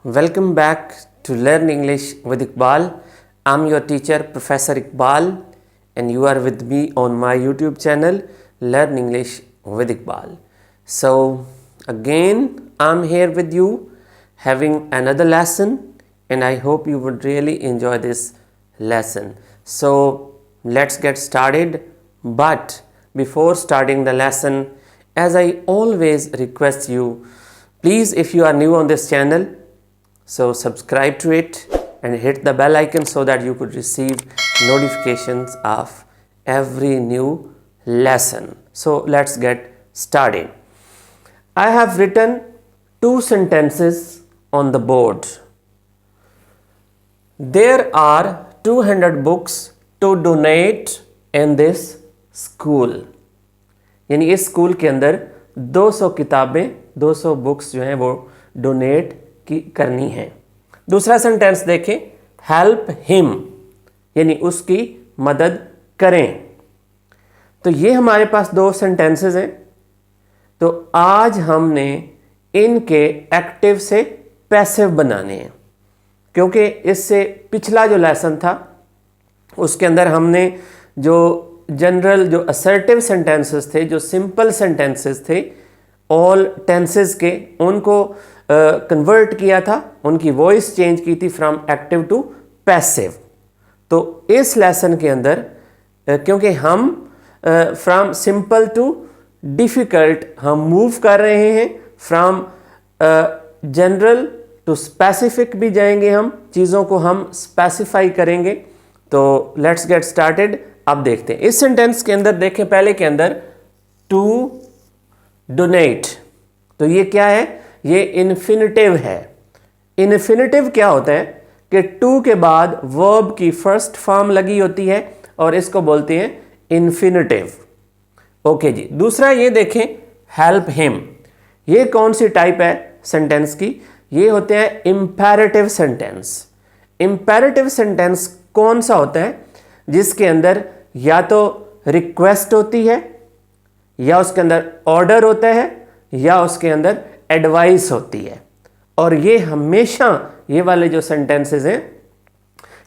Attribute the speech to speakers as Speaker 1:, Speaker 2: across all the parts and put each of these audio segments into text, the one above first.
Speaker 1: Welcome back to Learn English with Iqbal. I'm your teacher, Professor Iqbal, and you are with me on my YouTube channel, Learn English with Iqbal. So, again, I'm here with you having another lesson, and I hope you would really enjoy this lesson. So, let's get started. But before starting the lesson, as I always request you, please, if you are new on this channel, so subscribe to it and hit the bell icon so that you could receive notifications of every new lesson. So let's get started. I have written 2 sentences on the board. There are 200 books to donate in this school. यानी इस school के अंदर 200 किताबें 200 books जो हैं वो donate की करनी है। दूसरा सेंटेंस देखें, हेल्प हिम यानी उसकी मदद करें। तो ये हमारे पास 2 सेंटेंसेस हैं। तो आज हमने इनके एक्टिव से पैसिव बनाने हैं, क्योंकि इससे पिछला जो लेसन था उसके अंदर हमने जो जनरल जो असर्टिव सेंटेंसेस थे, जो सिंपल सेंटेंसेस थे, ऑल टेंसेस के, उनको कन्वर्ट किया था, उनकी वॉइस चेंज की थी फ्रॉम एक्टिव टू पैसिव। तो इस लेसन के अंदर क्योंकि हम फ्रॉम सिंपल टू डिफ़िकल्ट हम मूव कर रहे हैं, फ्रॉम जनरल टू स्पेसिफिक भी जाएंगे, हम चीज़ों को हम स्पेसिफाई करेंगे। तो लेट्स गेट स्टार्टेड। अब देखते हैं इस सेंटेंस के अंदर, देखें पहले के अंदर टू डोनेट, तो ये क्या है, ये इन्फिनिटिव है। इन्फिनिटिव क्या होता है कि टू के बाद वर्ब की फर्स्ट फॉर्म लगी होती है और इसको बोलते हैं इन्फिनिटिव। ओके जी। दूसरा ये देखें, हेल्प हिम, ये कौन सी टाइप है सेंटेंस की, ये होते हैं इंपैरेटिव सेंटेंस। इंपैरेटिव सेंटेंस कौन सा होता है, जिसके अंदर या तो रिक्वेस्ट होती है, या उसके अंदर ऑर्डर होता है, या उसके अंदर एडवाइस होती है। और ये हमेशा ये वाले जो सेंटेंसेस हैं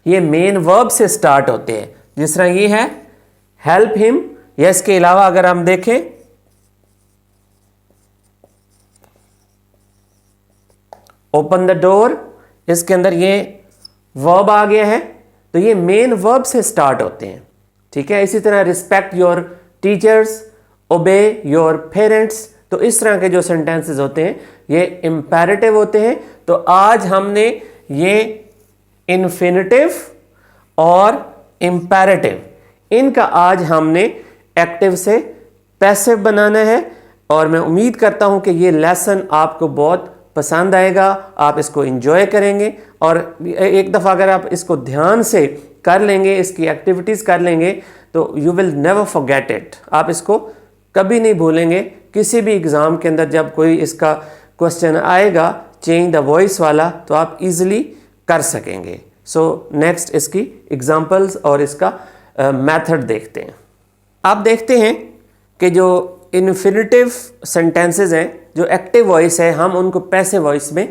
Speaker 1: ये मेन वर्ब से स्टार्ट होते हैं, जिस तरह ये है हेल्प हिम। या इसके अलावा अगर हम देखें, ओपन द डोर, इसके अंदर ये वर्ब आ गया है, तो ये मेन वर्ब से स्टार्ट होते हैं। ठीक है। इसी तरह रिस्पेक्ट योर टीचर्स, ओबे योर पेरेंट्स, तो इस तरह के जो सेंटेंसेस होते हैं ये इंपैरेटिव होते हैं। तो आज हमने ये इन्फिनिटिव और इंपैरेटिव, इनका आज हमने एक्टिव से पैसिव बनाना है। और मैं उम्मीद करता हूं कि ये लेसन आपको बहुत पसंद आएगा, आप इसको एंजॉय करेंगे। और एक दफ़ा अगर आप इसको ध्यान से कर लेंगे, इसकी एक्टिविटीज़ कर लेंगे, तो you will never forget it. आप इसको कभी नहीं भूलेंगे। किसी भी एग्ज़ाम के अंदर जब कोई इसका क्वेश्चन आएगा चेंज द वॉइस वाला, तो आप इजीली कर सकेंगे। सो नेक्स्ट इसकी एग्जांपल्स और इसका मेथड देखते हैं। आप देखते हैं कि जो इन्फिनिटिव सेंटेंसेस हैं, जो एक्टिव वॉइस है, हम उनको पैसिव वॉइस में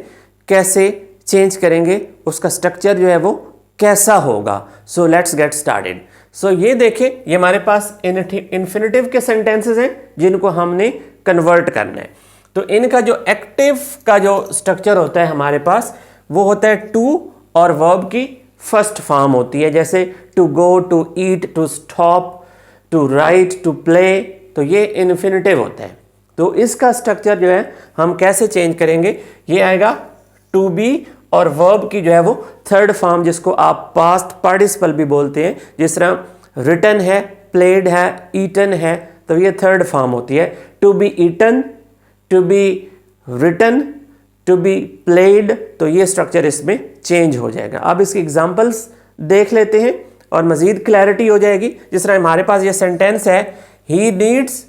Speaker 1: कैसे चेंज करेंगे, उसका स्ट्रक्चर जो है वो कैसा होगा। So let's get started. So ये देखें, ये हमारे पास इन्फिनिटिव के सेंटेंसेस हैं जिनको हमने कन्वर्ट करना है। तो इनका जो एक्टिव का जो स्ट्रक्चर होता है हमारे पास, वो होता है टू और वर्ब की फर्स्ट फॉर्म होती है, जैसे to go, to eat, to stop, to write, to play. तो ये इन्फिनिटिव होता है। तो इसका स्ट्रक्चर जो है हम कैसे चेंज करेंगे, ये आएगा टू बी और वर्ब की जो है वो थर्ड फॉर्म, जिसको आप पास्ट पार्टिसिपल भी बोलते हैं। जिस तरह रिटन है, प्लेड है, ईटन है, तो ये थर्ड फॉर्म होती है। To be eaten, to be written, to be played, तो ये स्ट्रक्चर इसमें चेंज हो जाएगा। अब इसकी एग्जांपल्स देख लेते हैं और मज़ीद क्लैरिटी हो जाएगी। जिस तरह हमारे पास ये सेंटेंस है, he needs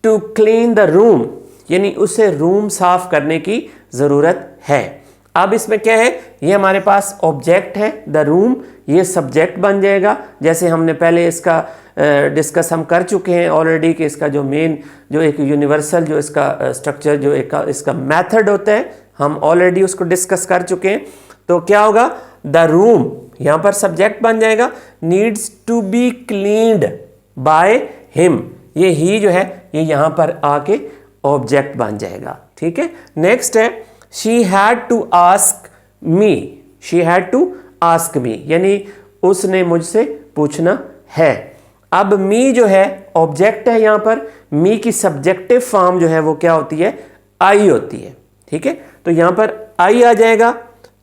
Speaker 1: to clean the room, यानी उसे रूम साफ करने की ज़रूरत है। अब इसमें क्या है, ये हमारे पास ऑब्जेक्ट है द रूम, ये सब्जेक्ट बन जाएगा। जैसे हमने पहले इसका डिस्कस हम कर चुके हैं ऑलरेडी कि इसका जो मेन जो एक यूनिवर्सल जो इसका स्ट्रक्चर जो एक इसका मेथड होता है हम ऑलरेडी उसको डिस्कस कर चुके हैं। तो क्या होगा, द रूम यहाँ पर सब्जेक्ट बन जाएगा, needs to be cleaned by him, ये ही जो है ये यहाँ पर आके ऑब्जेक्ट बन जाएगा। ठीक है, नेक्स्ट है she had to ask me, she had to ask me यानी उसने मुझसे पूछना है। अब मी जो है ऑब्जेक्ट है, यहाँ पर मी की सब्जेक्टिव फॉर्म जो है वो क्या होती है, आई होती है। ठीक है, तो यहाँ पर आई आ जाएगा।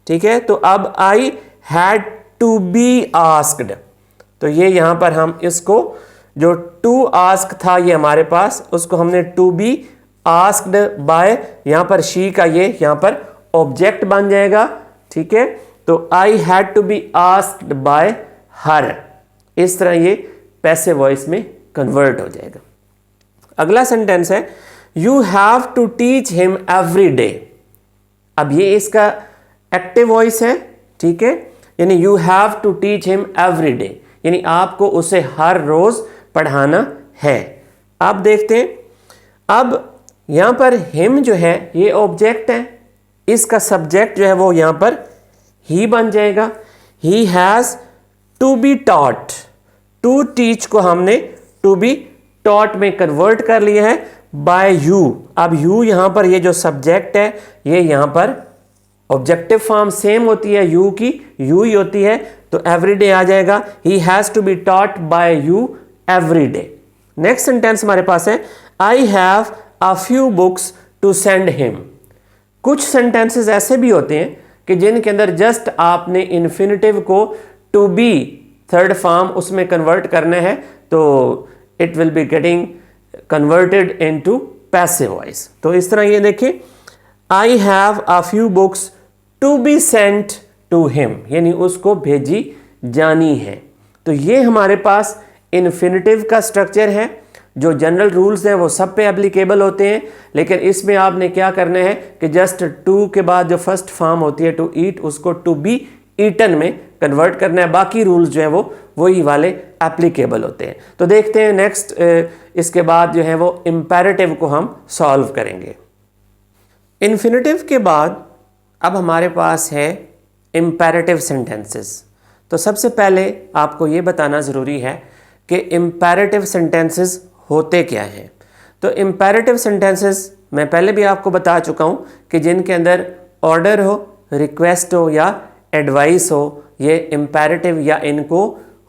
Speaker 1: ठीक है, तो अब I had to be asked, तो ये यहाँ पर हम इसको जो टू आस्क था ये हमारे पास, उसको हमने टू बी आस्क्ड बाय, यहाँ पर शी का ये यहाँ पर ऑब्जेक्ट बन जाएगा। ठीक है, तो I had to be asked by her, इस तरह ये पैसिव वॉइस में कन्वर्ट हो जाएगा। अगला सेंटेंस है you have to teach him every day. अब ये इसका एक्टिव वॉइस है। ठीक है, यानी you have to teach him every day, यानी आपको उसे हर रोज पढ़ाना है। आप देखते हैं, अब यहां पर हिम जो है ये ऑब्जेक्ट है, इसका सब्जेक्ट जो है वो यहां पर ही बन जाएगा। He has to be taught, to teach को हमने टू बी टॉट में कन्वर्ट कर लिया है बाय यू। अब यू यहां पर ये जो सब्जेक्ट है ये यहां पर ऑब्जेक्टिव फॉर्म सेम होती है यू की, यू ही होती है, तो एवरीडे आ जाएगा। He has to be taught by you every day. Next sentence हमारे पास है I have a few books to send him. कुछ सेंटेंसेस ऐसे भी होते हैं कि जिनके अंदर जस्ट आपने इन्फिनिटिव को टू बी थर्ड फॉर्म उसमें कन्वर्ट करना है, तो it will be getting converted into passive voice. तो इस तरह ये देखिए, I have a few books to be sent to him, यानी उसको भेजी जानी है। तो ये हमारे पास इन्फिनिटिव का स्ट्रक्चर है। जो जनरल रूल्स हैं वो सब पे एप्लीकेबल होते हैं, लेकिन इसमें आपने क्या करना है कि जस्ट टू के बाद जो फर्स्ट फॉर्म होती है टू ईट, उसको टू बी ईटन में कन्वर्ट करना है। बाकी रूल्स जो है वो वही वाले एप्लीकेबल होते हैं। तो देखते हैं नेक्स्ट, इसके बाद जो है वो इम्पेरेटिव को हम सॉल्व करेंगे। इन्फिनिटिव के बाद अब हमारे पास है इम्पेरेटिव सेंटेंसेस। तो सबसे पहले आपको ये बताना ज़रूरी है कि इम्पेरेटिव सेंटेंसेस होते क्या हैं। तो इम्पेरेटिव सेंटेंसेस मैं पहले भी आपको बता चुका हूँ कि जिनके अंदर ऑर्डर हो, रिक्वेस्ट हो या एडवाइस हो, ये इम्पेरेटिव या इनको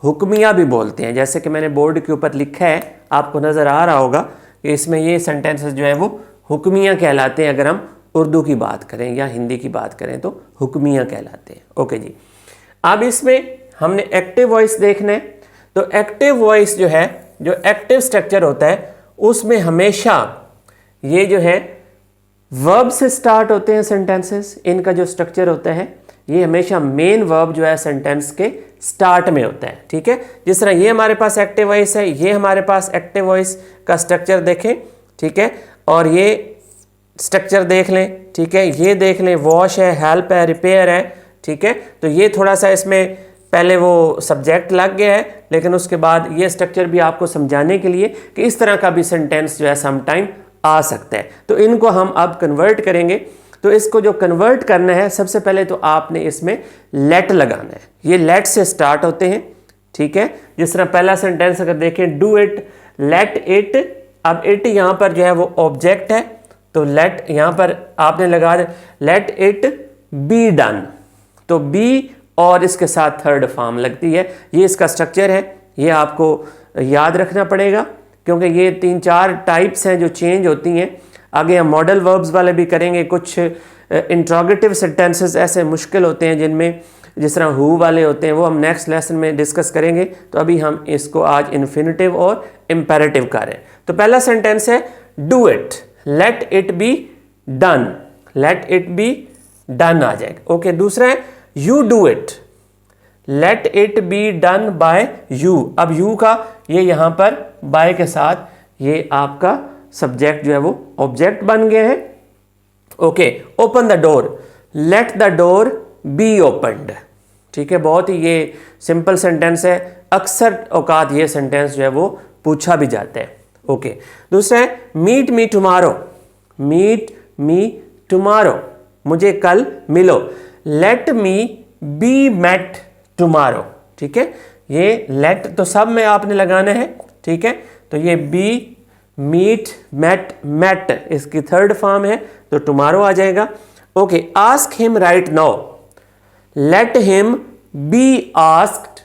Speaker 1: हुक्मिया भी बोलते हैं। जैसे कि मैंने बोर्ड के ऊपर लिखा है, आपको नज़र आ रहा होगा कि इसमें ये सेंटेंसेस जो है वो हुक्मिया कहलाते हैं। अगर हम उर्दू की बात करें या हिंदी की बात करें तो हुक्मिया कहलाते हैं। ओके जी, अब इसमें हमने एक्टिव वॉइस देखना है। तो एक्टिव वॉइस जो है, जो एक्टिव स्ट्रक्चर होता है उसमें हमेशा ये जो है वर्ब से स्टार्ट होते हैं सेंटेंसेस। इनका जो स्ट्रक्चर होता है ये हमेशा मेन वर्ब जो है सेंटेंस के स्टार्ट में होता है। ठीक है, जिस तरह ये हमारे पास एक्टिव वॉइस है, ये हमारे पास एक्टिव वॉइस का स्ट्रक्चर देखें। ठीक है, और ये स्ट्रक्चर देख लें। ठीक है, ये देख लें, वॉश है, हेल्प है, रिपेयर है। ठीक है, तो ये थोड़ा सा इसमें पहले वो सब्जेक्ट लग गया है, लेकिन उसके बाद ये स्ट्रक्चर भी आपको समझाने के लिए कि इस तरह का भी सेंटेंस जो है समटाइम आ सकता है। तो इनको हम अब कन्वर्ट करेंगे। तो इसको जो कन्वर्ट करना है, सबसे पहले तो आपने इसमें लेट लगाना है। ये लेट से स्टार्ट होते हैं। ठीक है, जिस तरह पहला सेंटेंस अगर देखें, डू इट, लेट इट। अब इट यहाँ पर जो है वो ऑब्जेक्ट है, तो लेट यहाँ पर आपने लगा दिया लेट इट बी डन। तो बी और इसके साथ थर्ड फॉर्म लगती है। ये इसका स्ट्रक्चर है, ये आपको याद रखना पड़ेगा क्योंकि ये 3-4 टाइप्स हैं जो चेंज होती हैं। आगे हम मॉडल वर्ब्स वाले भी करेंगे। कुछ इंट्रोगेटिव सेंटेंसेस ऐसे मुश्किल होते हैं जिनमें जिस तरह हु वाले होते हैं, वो हम नेक्स्ट लेसन में डिस्कस करेंगे। तो अभी हम इसको आज इन्फिनिटिव और इम्पेरेटिव कर रहे हैं। तो पहला सेंटेंस है do it, let it be done, let it be done आ जाएगा। ओके, दूसरा है you do it, let it be done by you. अब यू का ये यहाँ पर बाय के साथ ये आपका सब्जेक्ट जो है वो ऑब्जेक्ट बन गया है। Okay, open the door, let the door be opened. ठीक है, बहुत ही ये सिंपल सेंटेंस है, अक्सर औकात ये सेंटेंस जो है वो पूछा भी जाता है। ओके, दूसरा है meet me tomorrow, meet me tomorrow, मुझे कल मिलो। Let me be met tomorrow. ठीक है, ये लेट तो सब में आपने लगाना है। ठीक है, तो ये बी, मीट, मेट, मेट इसकी थर्ड फॉर्म है तो टुमारो आ जाएगा। Okay, ask him right now, let him be asked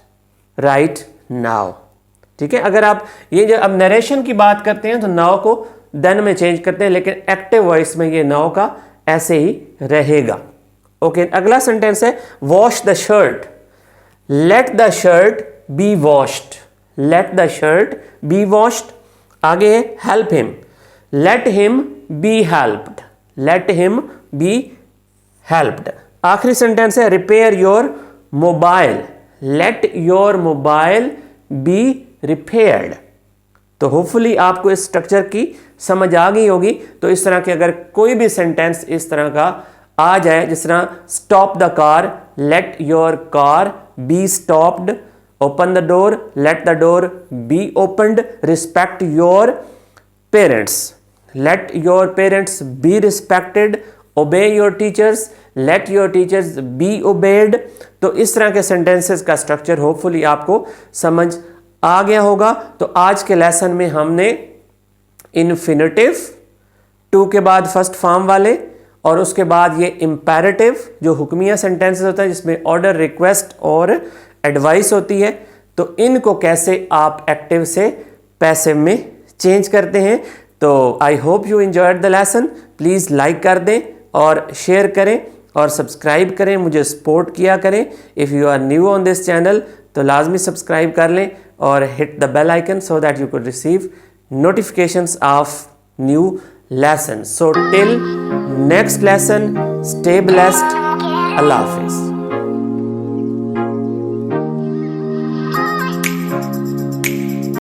Speaker 1: right now. ठीक है, अगर आप ये जो अब नरेशन की बात करते हैं तो नाउ को देन में चेंज करते हैं, लेकिन एक्टिव वॉइस में ये नाउ का ऐसे ही रहेगा। ओके, अगला सेंटेंस है wash the shirt, let the shirt B washed, let the shirt B washed. आगे है help him, let him be helped, let him be helped. आखिरी सेंटेंस है repair your mobile, let your mobile B repaired. तो hopefully आपको इस structure की समझ आ गई होगी। तो इस तरह के अगर कोई भी सेंटेंस इस तरह का आ जाए, जिस तरह stop the car, let your car be stopped, open the door, let the door be opened, respect your parents, let your parents be respected, obey your teachers, let your teachers be obeyed. तो इस तरह के sentences का structure hopefully आपको समझ आ गया होगा। तो आज के लेसन में हमने इन्फिनेटिव, टू के बाद फर्स्ट फॉर्म वाले, और उसके बाद ये इंपेरेटिव जो हुक्मिया सेंटेंसेस होता है जिसमें ऑर्डर, रिक्वेस्ट और एडवाइस होती है, तो इनको कैसे आप एक्टिव से पैसिव में चेंज करते हैं। तो I hope you enjoyed the lesson. Please like कर दें और शेयर करें और सब्सक्राइब करें, मुझे सपोर्ट किया करें। If you are new on this channel तो लाजमी सब्सक्राइब कर लें और hit the bell icon so that you could receive notifications of new lessons. So till next lesson, stay blessed. Allah Hafiz.